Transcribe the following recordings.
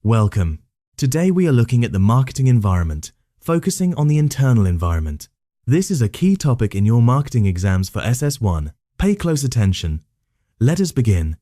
Welcome. Today we are looking at the marketing environment, focusing on the internal environment. This is a key topic in your marketing exams for SS1. Pay close attention. Let us begin.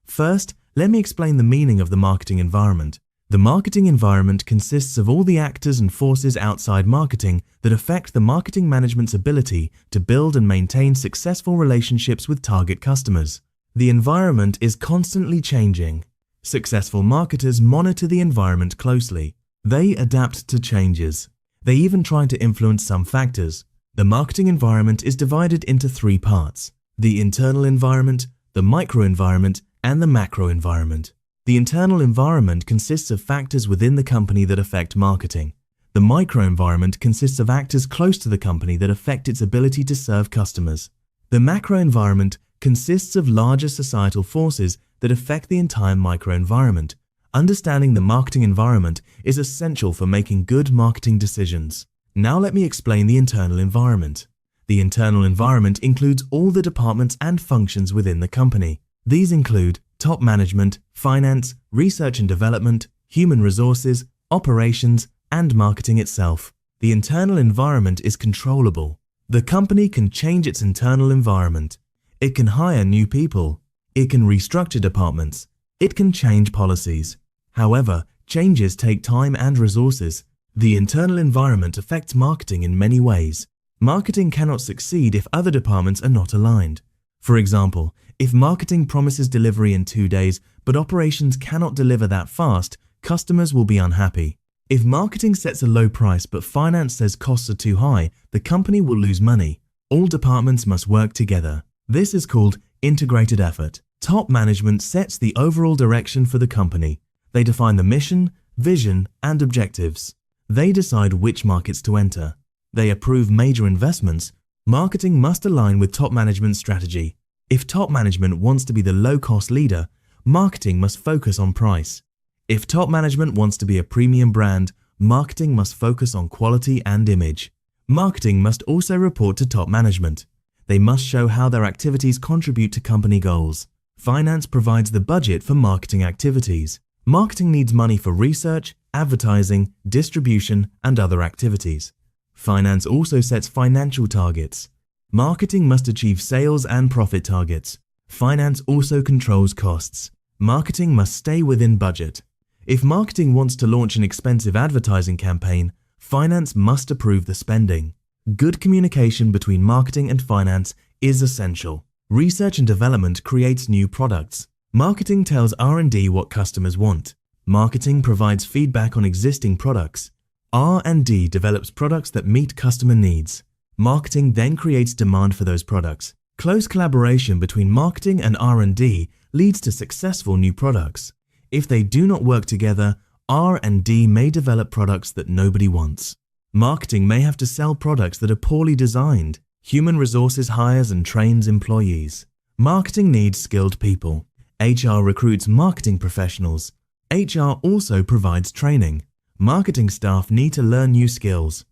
First, let me explain the meaning of the marketing environment. The marketing environment consists of all the actors and forces outside marketing that affect the marketing management's ability to build and maintain successful relationships with target customers. The environment is constantly changing. Successful marketers monitor the environment closely. They adapt to changes. They even try to influence some factors. The marketing environment is divided into three parts: the internal environment, the microenvironment, and the macro environment. The internal environment consists of factors within the company that affect marketing. The microenvironment consists of actors close to the company that affect its ability to serve customers. The macro environment consists of larger societal forces that affect the entire microenvironment. Understanding the marketing environment is essential for making good marketing decisions. Now let me explain the internal environment. The internal environment includes all the departments and functions within the company. These include top management, finance, research and development, human resources, operations, and marketing itself. The internal environment is controllable. The company can change its internal environment. It can hire new people. It can restructure departments. It can change policies. However, changes take time and resources. The internal environment affects marketing in many ways. Marketing cannot succeed if other departments are not aligned. For example, if marketing promises delivery in 2 days, but operations cannot deliver that fast, customers will be unhappy. If marketing sets a low price but finance says costs are too high, the company will lose money. All departments must work together. This is called integrated effort. Top management sets the overall direction for the company. They define the mission, vision, and objectives. They decide which markets to enter. They approve major investments. Marketing must align with top management's strategy. If top management wants to be the low-cost leader, marketing must focus on price. If top management wants to be a premium brand, marketing must focus on quality and image. Marketing must also report to top management. They must show how their activities contribute to company goals. Finance provides the budget for marketing activities. Marketing needs money for research, advertising, distribution, and other activities. Finance also sets financial targets. Marketing must achieve sales and profit targets. Finance also controls costs. Marketing must stay within budget. If marketing wants to launch an expensive advertising campaign, finance must approve the spending. Good communication between marketing and finance is essential. Research and development creates new products. Marketing tells R&D what customers want. Marketing provides feedback on existing products. R&D develops products that meet customer needs. Marketing then creates demand for those products. Close collaboration between marketing and R&D leads to successful new products. If they do not work together, R&D may develop products that nobody wants. Marketing may have to sell products that are poorly designed. Human resources hires and trains employees. Marketing needs skilled people. HR recruits marketing professionals. HR also provides training. Marketing staff need to learn new skills.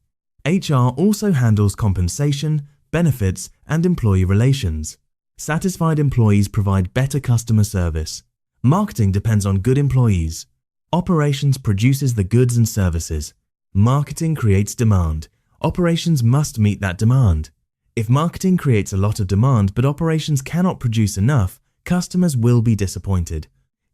HR also handles compensation, benefits, and employee relations. Satisfied employees provide better customer service. Marketing depends on good employees. Operations produces the goods and services. Marketing creates demand. Operations must meet that demand. If marketing creates a lot of demand but operations cannot produce enough, customers will be disappointed.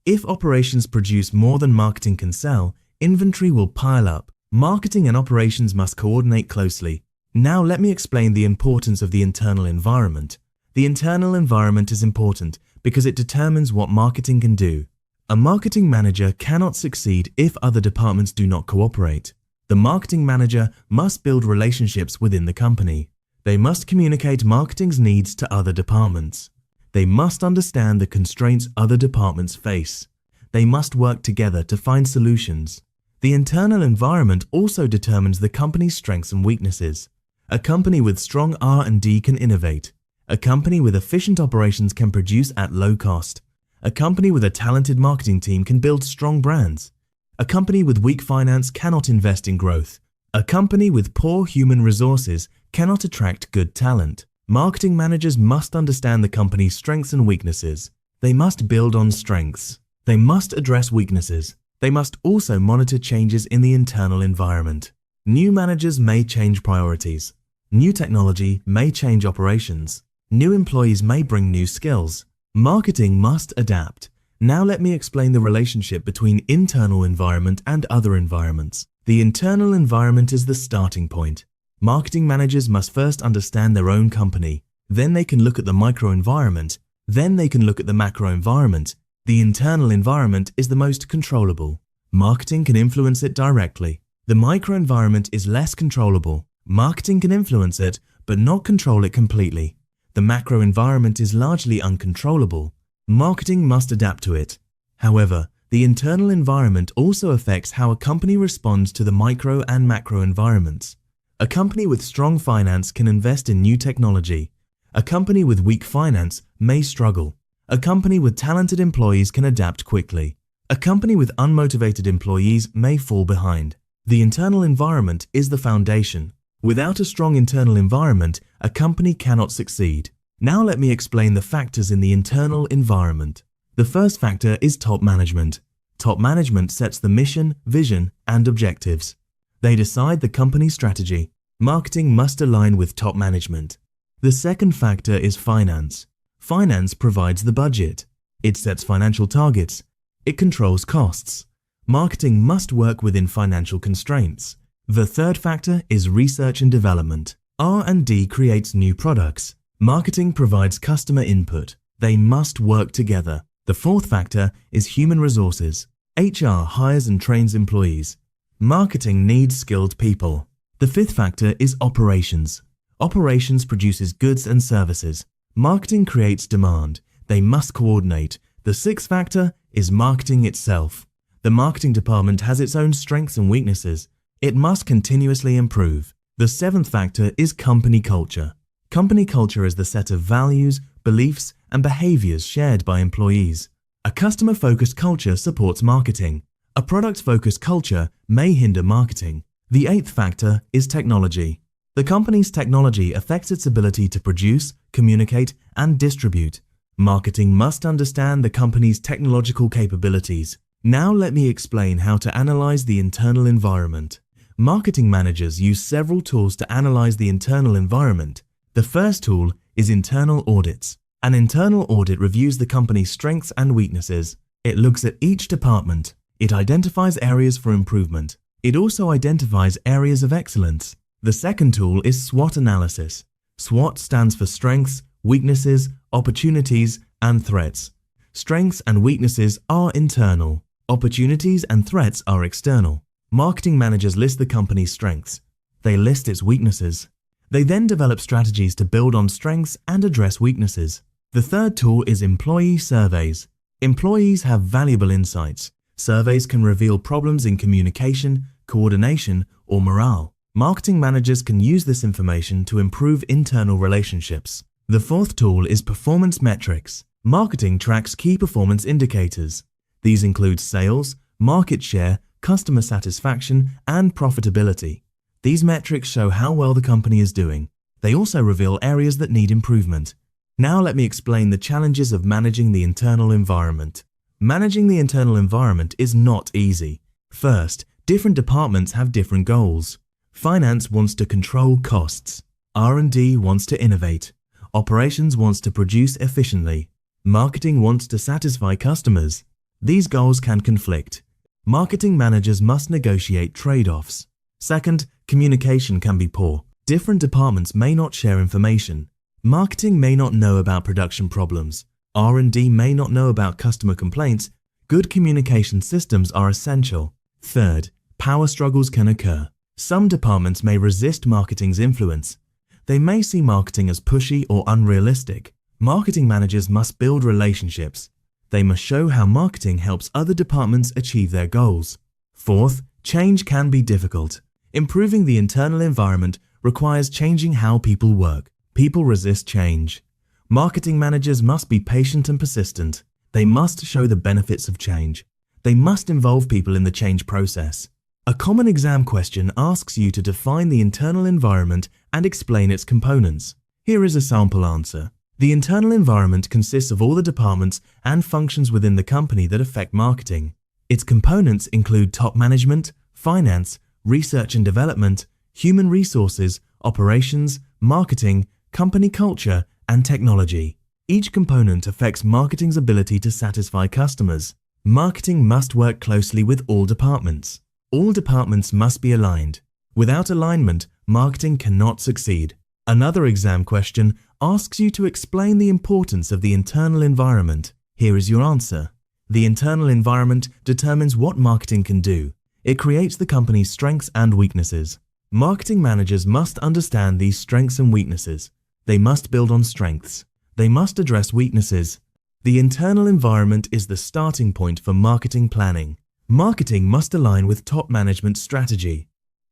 If operations produce more than marketing can sell, inventory will pile up. Marketing and operations must coordinate closely. Now let me explain the importance of the internal environment. The internal environment is important because it determines what marketing can do. A marketing manager cannot succeed if other departments do not cooperate. The marketing manager must build relationships within the company. They must communicate marketing's needs to other departments. They must understand the constraints other departments face. They must work together to find solutions. The internal environment also determines the company's strengths and weaknesses. A company with strong R&D can innovate. A company with efficient operations can produce at low cost. A company with a talented marketing team can build strong brands. A company with weak finance cannot invest in growth. A company with poor human resources cannot attract good talent. Marketing managers must understand the company's strengths and weaknesses. They must build on strengths. They must address weaknesses. They must also monitor changes in the internal environment. New managers may change priorities. New technology may change operations. New employees may bring new skills. Marketing must adapt. Now let me explain the relationship between internal environment and other environments. The internal environment is the starting point. Marketing managers must first understand their own company. Then they can look at the microenvironment. Then they can look at the macroenvironment. The internal environment is the most controllable. Marketing can influence it directly. The microenvironment is less controllable. Marketing can influence it, but not control it completely. The macroenvironment is largely uncontrollable. Marketing must adapt to it. However, the internal environment also affects how a company responds to the micro and macro environments. A company with strong finance can invest in new technology. A company with weak finance may struggle. A company with talented employees can adapt quickly. A company with unmotivated employees may fall behind. The internal environment is the foundation. Without a strong internal environment, a company cannot succeed. Now let me explain the factors in the internal environment. The first factor is top management. Top management sets the mission, vision, and objectives. They decide the company's strategy. Marketing must align with top management. The second factor is finance. Finance provides the budget. It sets financial targets. It controls costs. Marketing must work within financial constraints. The third factor is research and development. R&D creates new products. Marketing provides customer input. They must work together. The fourth factor is human resources. HR hires and trains employees. Marketing needs skilled people. The fifth factor is operations. Operations produces goods and services. Marketing creates demand. They must coordinate. The sixth factor is marketing itself. The marketing department has its own strengths and weaknesses. It must continuously improve. The seventh factor is company culture. Company culture is the set of values, beliefs, and behaviors shared by employees. A customer-focused culture supports marketing. A product-focused culture may hinder marketing. The eighth factor is technology. The company's technology affects its ability to produce, communicate, and distribute. Marketing must understand the company's technological capabilities. Now let me explain how to analyze the internal environment. Marketing managers use several tools to analyze the internal environment. The first tool is internal audits. An internal audit reviews the company's strengths and weaknesses. It looks at each department. It identifies areas for improvement. It also identifies areas of excellence. The second tool is SWOT analysis. SWOT stands for strengths, weaknesses, opportunities, and threats. Strengths and weaknesses are internal. Opportunities and threats are external. Marketing managers list the company's strengths. They list its weaknesses. They then develop strategies to build on strengths and address weaknesses. The third tool is employee surveys. Employees have valuable insights. Surveys can reveal problems in communication, coordination, or morale. Marketing managers can use this information to improve internal relationships. The fourth tool is performance metrics. Marketing tracks key performance indicators. These include sales, market share, customer satisfaction, and profitability. These metrics show how well the company is doing. They also reveal areas that need improvement. Now let me explain the challenges of managing the internal environment. Managing the internal environment is not easy. First, different departments have different goals. Finance wants to control costs. R&D wants to innovate. Operations wants to produce efficiently. Marketing wants to satisfy customers. These goals can conflict. Marketing managers must negotiate trade-offs. Second, communication can be poor. Different departments may not share information. Marketing may not know about production problems. R&D may not know about customer complaints. Good communication systems are essential. Third, power struggles can occur. Some departments may resist marketing's influence. They may see marketing as pushy or unrealistic. Marketing managers must build relationships. They must show how marketing helps other departments achieve their goals. Fourth, change can be difficult. Improving the internal environment requires changing how people work. People resist change. Marketing managers must be patient and persistent. They must show the benefits of change. They must involve people in the change process. A common exam question asks you to define the internal environment and explain its components. Here is a sample answer. The internal environment consists of all the departments and functions within the company that affect marketing. Its components include top management, finance, research and development, human resources, operations, marketing, company culture, and technology. Each component affects marketing's ability to satisfy customers. Marketing must work closely with all departments. All departments must be aligned. Without alignment, marketing cannot succeed. Another exam question asks you to explain the importance of the internal environment. Here is your answer. The internal environment determines what marketing can do. It creates the company's strengths and weaknesses. Marketing managers must understand these strengths and weaknesses. They must build on strengths. They must address weaknesses. The internal environment is the starting point for marketing planning. Marketing must align with top management strategy.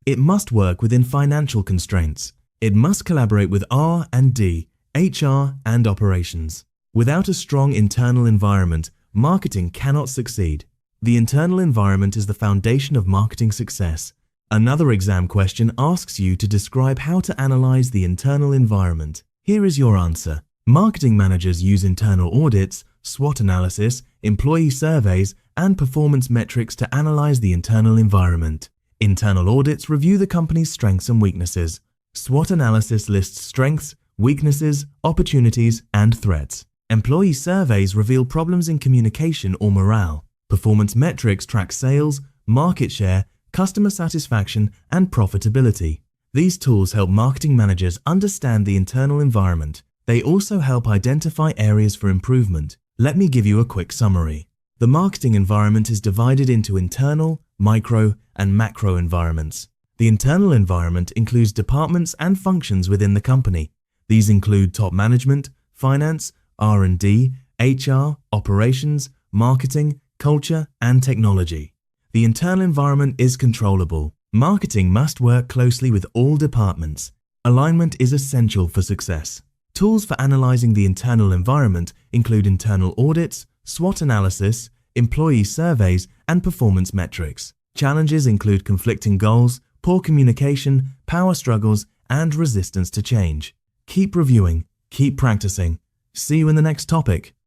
It must work within financial constraints. It must collaborate with R&D, HR, and operations. Without a strong internal environment, marketing cannot succeed. The internal environment is the foundation of marketing success. Another exam question asks you to describe how to analyze the internal environment. Here is your answer. Marketing managers use internal audits, SWOT analysis, employee surveys, and performance metrics to analyze the internal environment. Internal audits review the company's strengths and weaknesses. SWOT analysis lists strengths, weaknesses, opportunities, and threats. Employee surveys reveal problems in communication or morale. Performance metrics track sales, market share, customer satisfaction, and profitability. These tools help marketing managers understand the internal environment. They also help identify areas for improvement. Let me give you a quick summary. The marketing environment is divided into internal, micro, and macro environments. The internal environment includes departments and functions within the company. These include top management, finance, R&D, HR, operations, marketing, culture, and technology. The internal environment is controllable. Marketing must work closely with all departments. Alignment is essential for success. Tools for analyzing the internal environment include internal audits, SWOT analysis, employee surveys, and performance metrics. Challenges include conflicting goals, poor communication, power struggles, and resistance to change. Keep reviewing, keep practicing. See you in the next topic.